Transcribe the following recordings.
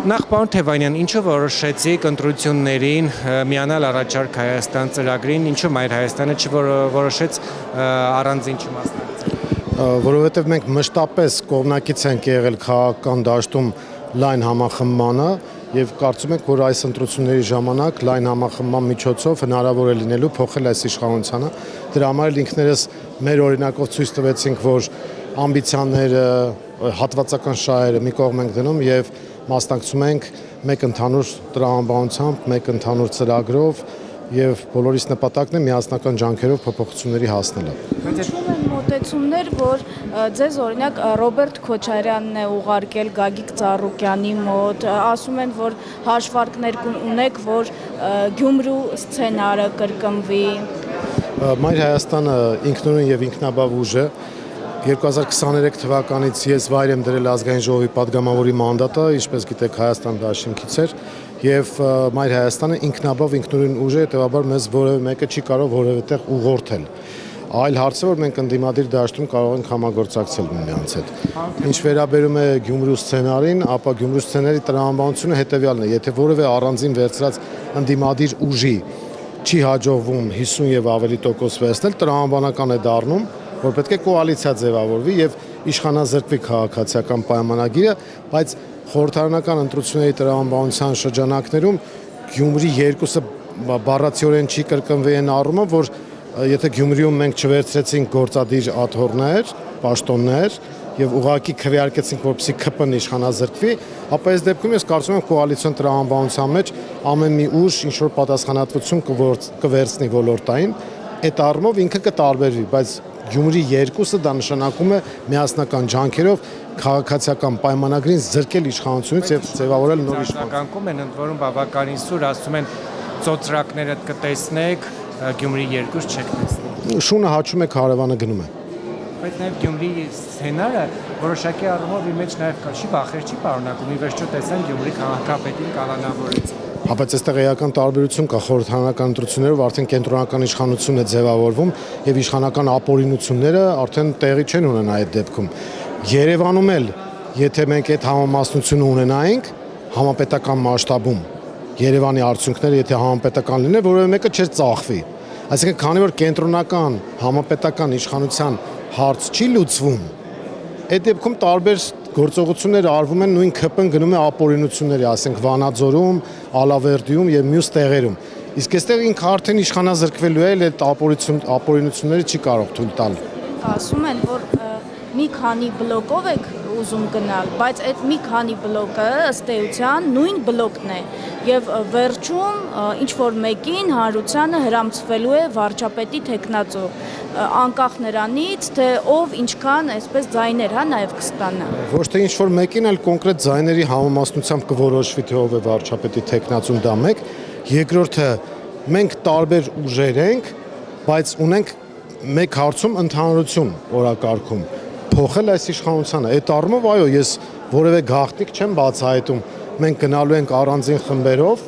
Նախ պարոն Թևանյան, ինչու որոշեցիք ընտրություններին միանալ առաջարկ Հայաստան ծրագրին, ինչու Մայր Հայաստանը չորոշեց առանձին չմասնակցել։ Որովհետև մենք մշտապես կողմնակից ենք եղել քաղաքական դաշտում լայն համախմբմանը եւ կարծում ենք, որ այս ընտրությունների ժամանակ լայն համախմբման միջոցով հնարավոր է լինելու փոխել այս իշխանությունը։ Դրա համար էլ ինքներս մեր օրինակով ցույց տվեցինք, որ ամբիցիաները, հատվածական շահերը մի կողմ ենք դնում եւ մասնակցում ենք մեկ ընդհանուր տրամաբանությամբ, մեկ ընդհանուր ծրագրով եւ բոլորիս նպատակն է միասնական ջանքերով փոփոխությունների հասնելը։ Հնչում են մոտեցումներ, որ ձեզ օրինակ Ռոբերտ Քոչարյանն է ուղարկել Գագիկ Ծառուկյանի մոտ, ասում են, որ հաշվարկներ ունեք, որ Գյումրու սցենարը կրկնվի։ Մայր Հայաստանը ինքնուրույն եւ ինքնաբավ ուժ է։ 2023 թվականից ես վայր եմ դրել ազգային ժողովի падգամավորի մանդատը, ինչպես գիտեք, Հայաստան դաշինքից էր, եւ Մայր Հայաստանը ինքնաբավ ինքնուրույն ուժ է, հետեւաբար մեզ որևէ մեկը չի կարող որևէ տեղ ուղղորդել։ Այլ հարցը, որ մենք ընդդիմադիր դաշտում կարող ենք համագործակցել միմյանց հետ։ Ինչ վերաբերում է Գյումրու սցենարին, ապա Գյումրու սցենարի տրամաբանությունը հետեւյալն է, եթե որևէ առանձին վերցրած ընդդիմադիր ուժի չի հաջողվում 50 եւ ավելի տոկոս վերցնել, տրամաբանական է դառնում, որ պետք է կոալիցիա ձևավորվի եւ իշխանազրկվի քաղաքացիական պայմանագիրը, բայց խորհրդարանական ընտրությունների տրամաբանության շրջանակներում Գյումրի երկուսը բառացիորեն չի կրկնվի այն առումով, որ եթե Գյումրիում մենք չվերցրեցինք գործադիր աթոռներ, պաշտոններ եւ ուղղակի քվեարկեցինք, որպեսզի ԿՊ-ն իշխանազրկվի, ապա այս դեպքում ես կարծում եմ կոալիցիոն տրամաբանության մեջ ամեն մի ուժ ինչ որ պատասխանատվություն կվերցնի ոլորտային, այդ առումով ինքը կտարբերվի, բայց Գյումրի երկուսը դա նշանակում է միասնական ջանքերով քաղաքացիական պայմանագրին զրկել իշխանությունից եւ ձևավորել նոր իշխանություն։ Կան են ընդ որում բավականին սուր, ասում են ծոծրակները կտեսնեք, Գյումրի երկուս չեք տեսնի։ Շունը հաչում է, քարավանը գնում է։ Բայց նաեւ Գյումրի սցենարը որոշակի առումով իր մեջ նաեւ չի բախեր չի պարունակում։ Ի վերջո տեսան Գյումրի քաղաքապետին կանանավորեց։ Բայց այստեղ էական տարբերություն կա խորհրդարանական ընտրություններով արդեն կենտրոնական իշխանություն է ձևավորվում եւ իշխանական ապօրինությունները արդեն տեղի չեն ունենա այդ դեպքում։ Երևանում էլ, եթե մենք այդ համամասնությունը ունենայինք համապետական մասշտաբում, Երևանի արդյունքները եթե համապետական լինեն, որևէ մեկը չէր ծախվի։ Այսինքն, քանի որ կենտրոնական համապետական իշխանության հարց չի լուծվում, այդ դեպքում տարբեր գործողություններ արվում են նույն ԿՊ-ն գնում է ապօրինությունների, ասենք Վանաձորում, Ալավերդիում եւ մյուս տեղերում։ Իսկ այստեղ ինքը արդեն իշխանազրկվելու է, այդ ապօրինությունները չի կարող թույլ տալ։ Ասում են, որ մի քանի բլոկով եք ուզում գնալ, բայց այդ մի քանի բլոկը ըստ էության նույն բլոկն է եւ վերջում ինչ որ մեկին հանրությանը հրամցվելու է վարչապետի տեխնացու անկախ նրանից թե ով ինչքան այսպես ձայներ նաեւ կստանա։ Ոչ թե ինչ որ մեկին, այլ կոնկրետ ձայների համամասնությամբ կորոշվի թե ով է վարչապետի տեխնացուն, դա մեկ։ Երկրորդը, մենք տարբեր ուժեր ենք, բայց ունենք մեկ հարցում ընդհանրություն օրակարգում փոխել այս իշխանությունը։ Այդ առումով այո, ես որևէ գաղտնիք չեմ բացահայտում։ Մենք գնալու ենք առանձին խմբերով,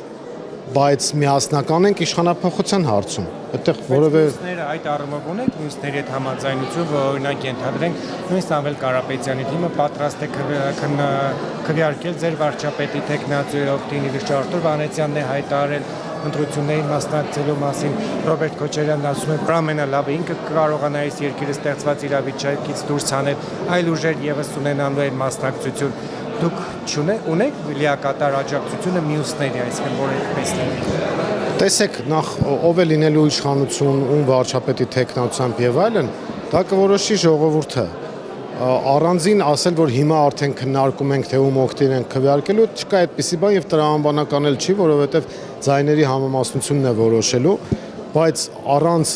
բայց միասնական ենք իշխանափոխության հարցում։ Այդտեղ որևէ այդ առումով ունեք մյուսների հետ համաձայնություն, որ օրինակ ենթադրենք նույն Սամվել Կարապետյանի թիմը պատրաստ է քվեարկել ձեր վարչապետի տեխնացուի օգտին, ի վերջո Արտուր Վանեցյանն է հայտարարել ընտրություններին մասնակցելու մասին, Ռոբերտ Քոչարյանն ասում է, որ ամենալավը ինքը կարողանա այս երկիրը ստեղծված իրավիճակից դուրս հանել, այլ ուժեր եւս ունենալու են մասնակցություն։ Դուք ունեք լիակատար աջակցությունը մյուսների, այսինքն որ այդպես լինի։ Տեսեք, նախ ով է լինելու իշխանություն, ում վարչապետի տեխնացությամբ եւ այլն, դա կորոշի ժողովուրդը։ Առանձին ասել, որ հիմա արդեն քննարկում ենք, թե ում օգտին ենք քվեարկելու, չկա այդպիսի բան եւ տրամաբանական էլ չի, որովհետեւ ձայների համամասնությունն է որոշելու, բայց առանց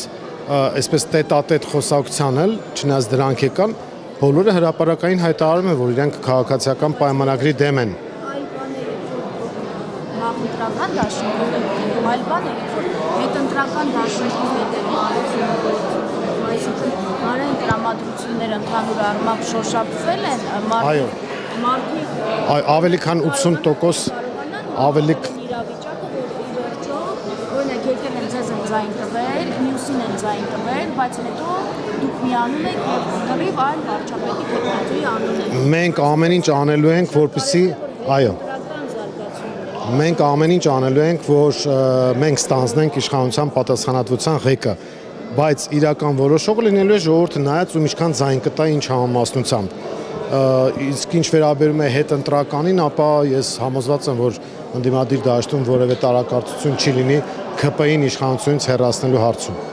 այսպես տետ-ա-տետ խոսակցության էլ, չնայած դրանք եկան, բոլորը հրապարակային հայտարարում են, որ իրենք քաղաքացիական պայմանագրի դեմ են։ Այլ բաները նախընտրական դաշինքով են, այլ բաները որ հետընտրական դաշինքով հետ այսինքն հանրային տրամադրությունները ընդհանուր առմամբ շոշափվել են, մարդիկ ավելի քան 80% ավելի իրավիճակը, որ ի վերջո օրինակ եկել են ձեզ են ձայն տվել, մյուսին են ձայն տվել, բայց հետո դուք միանում եք եւ լրիվ այլ վարչապետի տեխնացուի անունը։ Մենք ամեն ինչ անելու ենք, որպեսզի, այո, մենք ամեն ինչ անելու ենք, որ մենք ստանձնենք իշխանության պատասխանատվության ղեկը, բայց իրական որոշողը լինելու է ժողովուրդը նայած ու ինչքան ձայն կտա ինչ համամասնությամբ։ Իսկ ինչ վերաբերում է հետընտրականին, ապա ես համոզված եմ, որ ընդդիմադիր դաշտում որևէ տարակարծություն չի լինի ՔՊ-ին իշխանությունից հեռացնելու հարցում։